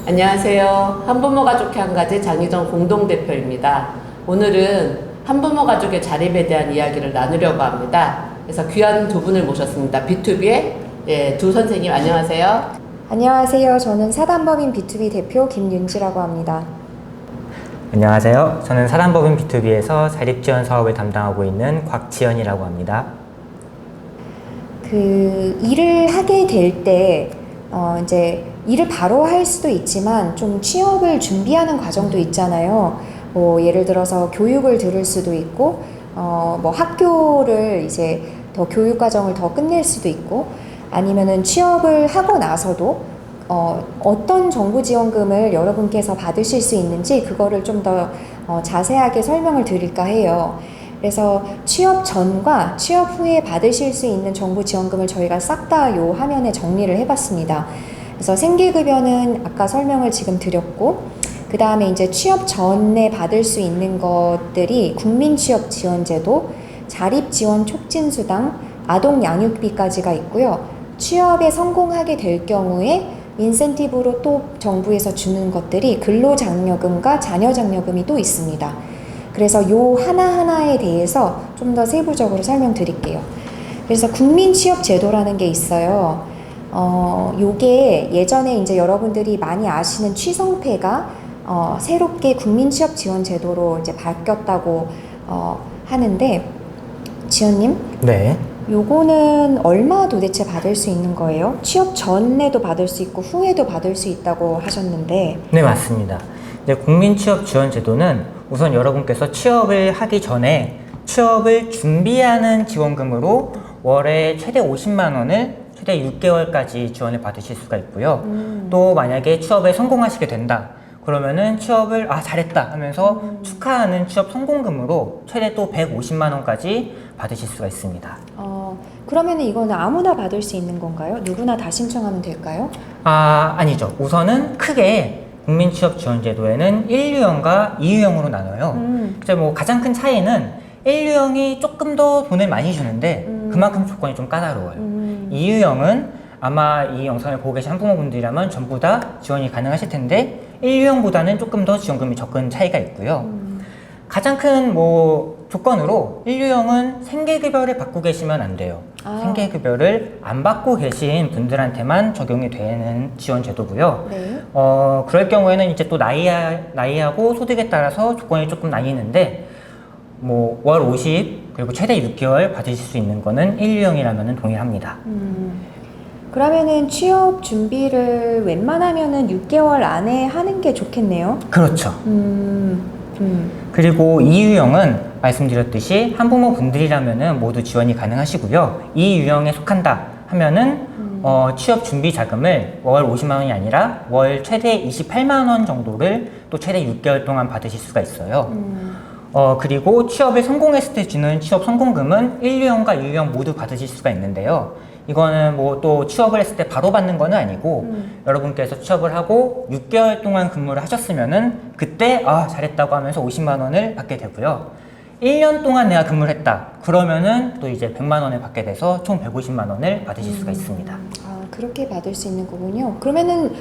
안녕하세요. 한부모 가족회 한 가지 장희정 공동대표입니다. 오늘은 한부모 가족의 자립에 대한 이야기를 나누려고 합니다. 그래서 귀한 두 분을 모셨습니다. B2B의 두 선생님 안녕하세요. 안녕하세요. 저는 사단법인 B2B 대표 김윤지라고 합니다. 안녕하세요. 저는 사단법인 B2B에서 자립지원 사업을 담당하고 있는 곽지연이라고 합니다. 일을 하게 될 때 이제 일을 바로 할 수도 있지만 좀 취업을 준비하는 과정도 있잖아요. 뭐 예를 들어서 교육을 들을 수도 있고 뭐 학교를 이제 더 교육 과정을 더 끝낼 수도 있고 아니면은 취업을 하고 나서도 어떤 정부 지원금을 여러분께서 받으실 수 있는지 그거를 좀 더 자세하게 설명을 드릴까 해요. 그래서 취업 전과 취업 후에 받으실 수 있는 정부 지원금을 저희가 싹 다 요 화면에 정리를 해봤습니다. 그래서 생계급여는 아까 설명을 지금 드렸고, 그 다음에 이제 취업 전에 받을 수 있는 것들이 국민취업지원제도, 자립지원촉진수당, 아동양육비까지가 있고요. 취업에 성공하게 될 경우에 인센티브로 또 정부에서 주는 것들이 근로장려금과 자녀장려금이 또 있습니다. 그래서 요 하나하나에 대해서 좀 더 세부적으로 설명드릴게요. 그래서 국민취업제도라는 게 있어요. 요게 예전에 이제 여러분들이 많이 아시는 취성패가 새롭게 국민취업지원제도로 이제 바뀌었다고 하는데, 지연님? 네. 요거는 얼마 도대체 받을 수 있는 거예요? 취업 전에도 받을 수 있고 후에도 받을 수 있다고 하셨는데. 네, 맞습니다. 이제 국민취업지원제도는 우선 여러분께서 취업을 하기 전에 취업을 준비하는 지원금으로 월에 최대 50만 원을 최대 6개월까지 지원을 받으실 수가 있고요. 또 만약에 취업에 성공하시게 된다. 그러면은 취업을 잘했다 하면서 축하하는 취업 성공금으로 최대 또 150만 원까지 받으실 수가 있습니다. 그러면은 이거는 아무나 받을 수 있는 건가요? 누구나 다 신청하면 될까요? 아니죠. 우선은 크게 국민취업지원제도에는 1유형과 2유형으로 나눠요. 이제 뭐 가장 큰 차이는 1유형이 조금 더 돈을 많이 주는데 그만큼 조건이 좀 까다로워요. 2유형은 아마 이 영상을 보고 계신 한부모분들이라면 전부 다 지원이 가능하실 텐데 1유형보다는 조금 더 지원금이 적은 차이가 있고요. 가장 큰 조건으로 1유형은 생계급여를 받고 계시면 안 돼요. 생계급여를 안 받고 계신 분들한테만 적용이 되는 지원제도고요. 네. 그럴 경우에는 이제 또 나이하고 소득에 따라서 조건이 조금 나뉘는데 월 50 그리고 최대 6개월 받으실 수 있는 거는 1유형이라면 동일합니다. 그러면은 취업 준비를 웬만하면은 6개월 안에 하는 게 좋겠네요. 그렇죠. 그리고 2유형은 말씀드렸듯이 한부모 분들이라면은 모두 지원이 가능하시고요. 이 유형에 속한다 하면은 취업 준비 자금을 월 50만 원이 아니라 월 최대 28만 원 정도를 또 최대 6개월 동안 받으실 수가 있어요. 그리고 취업에 성공했을 때 주는 취업 성공금은 1유형과 2유형 모두 받으실 수가 있는데요. 이거는 또 취업을 했을 때 바로 받는 거는 아니고 여러분께서 취업을 하고 6개월 동안 근무를 하셨으면은 그때 잘했다고 하면서 50만 원을 받게 되고요. 1년 동안 내가 근무를 했다. 그러면은 또 이제 100만 원을 받게 돼서 총 150만 원을 받으실 수가 있습니다. 그렇게 받을 수 있는 거군요. 그러면은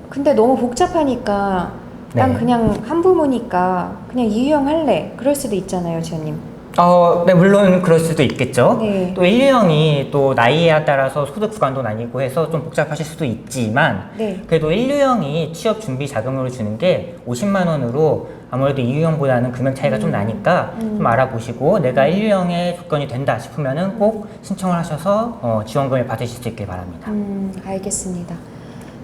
근데 너무 복잡하니까 난 네. 그냥 한부모니까 그냥 2유형 할래. 그럴 수도 있잖아요, 지연님. 네, 물론 그럴 수도 있겠죠. 네. 또 1유형이 또 나이에 따라서 소득 구간도 나뉘고 해서 좀 복잡하실 수도 있지만 네. 그래도 1유형이 취업 준비 자금으로 주는 게 50만 원으로 아무래도 2유형보다는 금액 차이가 좀 나니까 좀 알아보시고 내가 1유형의 조건이 된다 싶으면은 꼭 신청을 하셔서 지원금을 받으실 수 있길 바랍니다. 알겠습니다.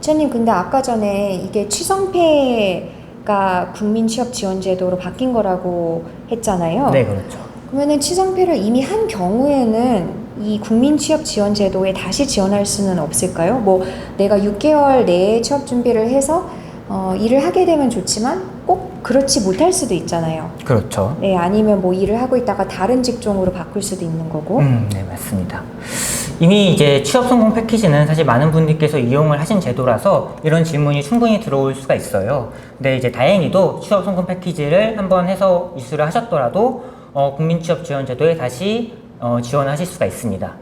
지연님, 근데 아까 전에 이게 취성패가 국민취업지원제도로 바뀐 거라고 했잖아요. 네, 그렇죠. 그러면은 취성패를 이미 한 경우에는 이 국민취업지원제도에 다시 지원할 수는 없을까요? 내가 6개월 내에 취업 준비를 해서 일을 하게 되면 좋지만 꼭 그렇지 못할 수도 있잖아요. 그렇죠. 네, 아니면 일을 하고 있다가 다른 직종으로 바꿀 수도 있는 거고. 네, 맞습니다. 이미 이제 취업 성공 패키지는 사실 많은 분들께서 이용을 하신 제도라서 이런 질문이 충분히 들어올 수가 있어요. 근데 이제 다행히도 취업 성공 패키지를 한번 해서 이수를 하셨더라도 국민취업지원제도에 다시 지원하실 수가 있습니다.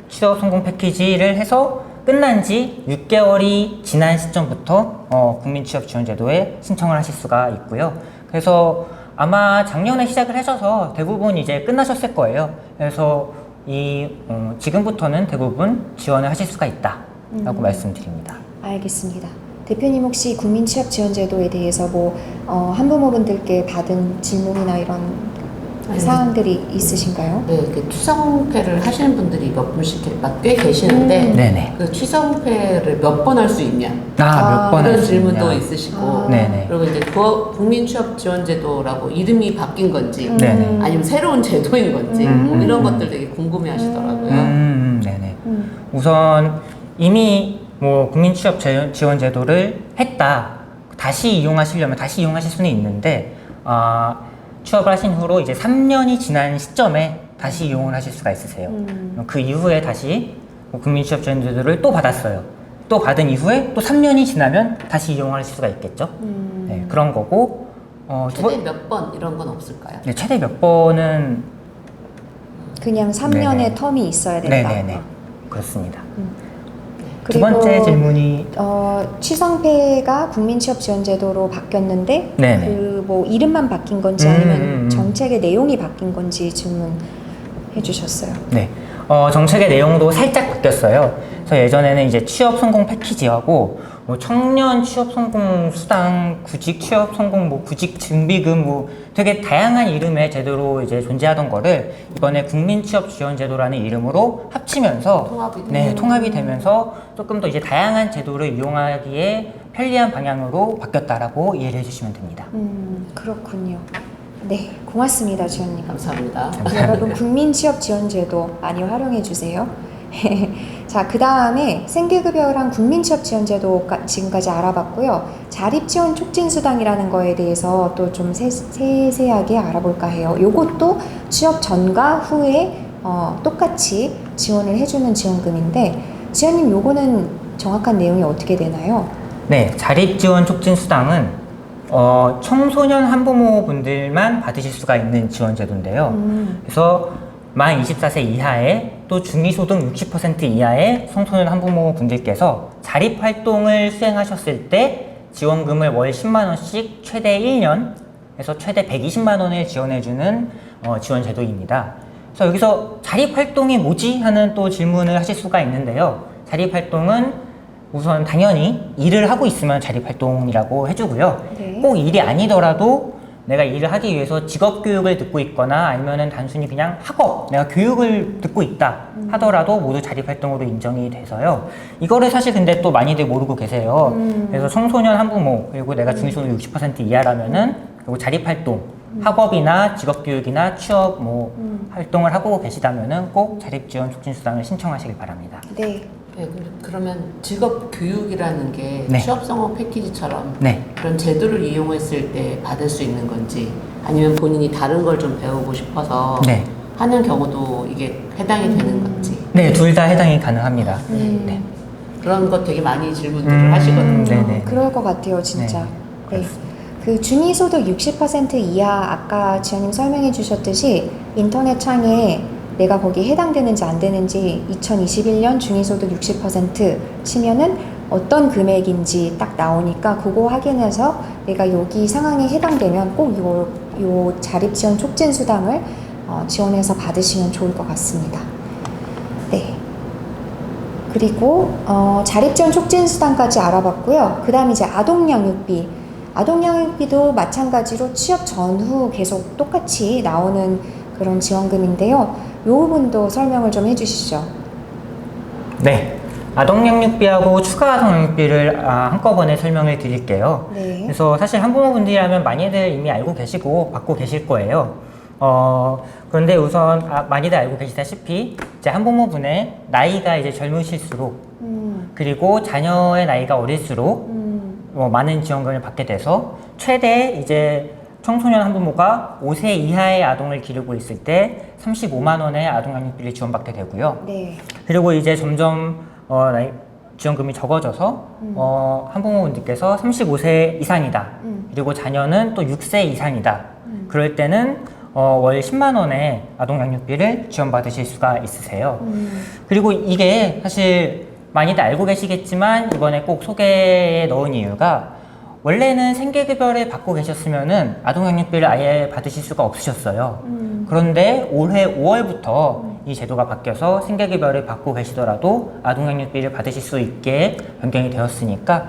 취업 성공 패키지를 해서 끝난 지 6개월이 지난 시점부터 국민취업지원제도에 신청을 하실 수가 있고요. 그래서 아마 작년에 시작을 하셔서 대부분 이제 끝나셨을 거예요. 그래서 지금부터는 대부분 지원을 하실 수가 있다라고 말씀드립니다. 알겠습니다. 대표님 혹시 국민취업지원제도에 대해서 한부모분들께 받은 질문이나 이런 사항들이 있으신가요? 네, 그 취성패를 하시는 분들이 몇 분씩 꽤 계시는데 네네. 그 취성패를 몇 번 할 수 있냐 몇 번 이런 할 수 질문도 있냐. 있으시고 네네. 그리고 이제 국민취업지원제도라고 이름이 바뀐 건지 네네. 아니면 새로운 제도인 건지 이런 것들 되게 궁금해하시더라고요. 네네. 우선 이미 국민취업지원제도를 했다. 다시 이용하시려면 다시 이용하실 수는 있는데 취업을 하신 후로 이제 3년이 지난 시점에 다시 이용을 하실 수가 있으세요. 그 이후에 다시 국민취업지원제도를 또 받았어요. 또 받은 이후에 또 3년이 지나면 다시 이용하실 수가 있겠죠. 네, 그런 거고 최대 몇 번 이런 건 없을까요? 네, 최대 몇 번은 그냥 3년의 네네. 텀이 있어야 된다. 네네네 그렇습니다. 두 그리고 번째 질문이 취성패가 국민취업지원제도로 바뀌었는데 네네. 이름만 바뀐 건지 아니면 정책의 내용이 바뀐 건지 질문해 주셨어요. 네, 정책의 내용도 살짝 바뀌었어요. 그래서 예전에는 이제 취업 성공 패키지하고 청년 취업 성공 수당, 구직 취업 성공, 구직 준비금 되게 다양한 이름의 제도로 이제 존재하던 거를 이번에 국민 취업 지원 제도라는 이름으로 합치면서 통합이 되면서 조금 더 이제 다양한 제도를 이용하기에 편리한 방향으로 바뀌었다라고 이해를 해주시면 됩니다. 그렇군요. 네, 고맙습니다, 지원님. 감사합니다. 여러분 국민취업지원제도 많이 활용해 주세요. 자, 그 다음에 생계급여랑 국민취업지원제도 지금까지 알아봤고요. 자립지원 촉진수당이라는 거에 대해서 또 좀 세세하게 알아볼까 해요. 요것도 취업 전과 후에 똑같이 지원을 해주는 지원금인데 지원님 요거는 정확한 내용이 어떻게 되나요? 네, 자립지원 촉진수당은 청소년 한부모분들만 받으실 수가 있는 지원제도인데요. 그래서 만 24세 이하의 또 중위소득 60% 이하의 청소년 한부모분들께서 자립활동을 수행하셨을 때 지원금을 월 10만원씩 최대 1년에서 최대 120만원을 지원해주는 지원제도입니다. 그래서 여기서 자립활동이 뭐지? 하는 또 질문을 하실 수가 있는데요. 자립활동은 우선 당연히 일을 하고 있으면 자립활동이라고 해주고요. 네. 꼭 일이 아니더라도 내가 일을 하기 위해서 직업교육을 듣고 있거나 아니면은 단순히 그냥 학업, 내가 교육을 듣고 있다 하더라도 모두 자립활동으로 인정이 돼서요. 이거를 사실 근데 또 많이들 모르고 계세요. 그래서 청소년 한부모, 그리고 내가 중위소득 60% 이하라면은 그리고 자립활동, 학업이나 직업교육이나 취업 활동을 하고 계시다면은 꼭 자립지원 촉진수당을 신청하시길 바랍니다. 네. 네, 그러면 직업 교육이라는 게 네. 취업 성공 패키지처럼 네. 그런 제도를 이용했을 때 받을 수 있는 건지 아니면 본인이 다른 걸 좀 배우고 싶어서 네. 하는 경우도 이게 해당이 되는 건지 네, 둘 다 해당이 가능합니다. 네. 그런 거 되게 많이 질문들을 하시거든요. 네네. 그럴 것 같아요, 진짜. 네, 네. 그 중위소득 60% 이하 아까 지원님 설명해 주셨듯이 인터넷 창에 내가 거기에 해당되는지 안 되는지 2021년 중위소득 60% 치면은 어떤 금액인지 딱 나오니까 그거 확인해서 내가 여기 상황에 해당되면 꼭 요 자립지원 촉진수당을 지원해서 받으시면 좋을 것 같습니다. 네. 그리고 자립지원 촉진수당까지 알아봤고요. 그 다음에 이제 아동양육비. 아동양육비도 마찬가지로 취업 전후 계속 똑같이 나오는 그런 지원금인데요. 이 부분도 설명을 좀 해주시죠. 네. 아동양육비하고 추가 아동양육비를 한꺼번에 설명을 드릴게요. 네. 그래서 사실 한부모분들이라면 많이들 이미 알고 계시고 받고 계실 거예요. 그런데 우선 많이들 알고 계시다시피 이제 한부모분의 나이가 이제 젊으실수록 그리고 자녀의 나이가 어릴수록 많은 지원금을 받게 돼서 최대 이제 청소년 한부모가 5세 이하의 아동을 기르고 있을 때 35만 원의 아동양육비를 지원받게 되고요. 네. 그리고 이제 점점 지원금이 적어져서 한부모분들께서 35세 이상이다. 그리고 자녀는 또 6세 이상이다. 그럴 때는 월 10만 원의 아동양육비를 지원받으실 수가 있으세요. 그리고 이게 사실 많이들 알고 계시겠지만 이번에 꼭 소개에 넣은 이유가 원래는 생계급여를 받고 계셨으면은 아동양육비를 아예 받으실 수가 없으셨어요. 그런데 올해 5월부터 이 제도가 바뀌어서 생계급여를 받고 계시더라도 아동양육비를 받으실 수 있게 변경이 되었으니까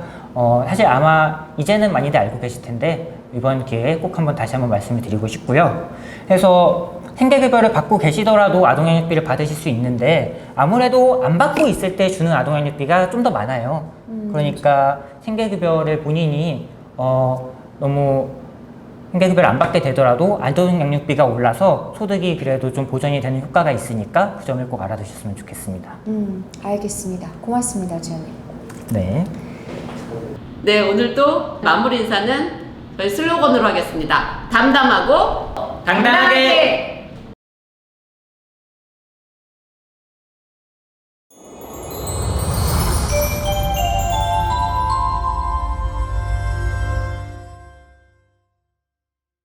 사실 아마 이제는 많이들 알고 계실 텐데 이번 기회에 꼭 한번 다시 한번 말씀을 드리고 싶고요. 그래서 생계급여를 받고 계시더라도 아동양육비를 받으실 수 있는데 아무래도 안 받고 있을 때 주는 아동양육비가 좀 더 많아요. 그러니까 생계급여를 본인이 너무 생계급여를 안 받게 되더라도 아동양육비가 올라서 소득이 그래도 좀 보전이 되는 효과가 있으니까 그 점을 꼭 알아두셨으면 좋겠습니다. 알겠습니다. 고맙습니다, 지원님. 네. 네, 오늘도 마무리 인사는 저희 슬로건으로 하겠습니다. 담담하고 당당하게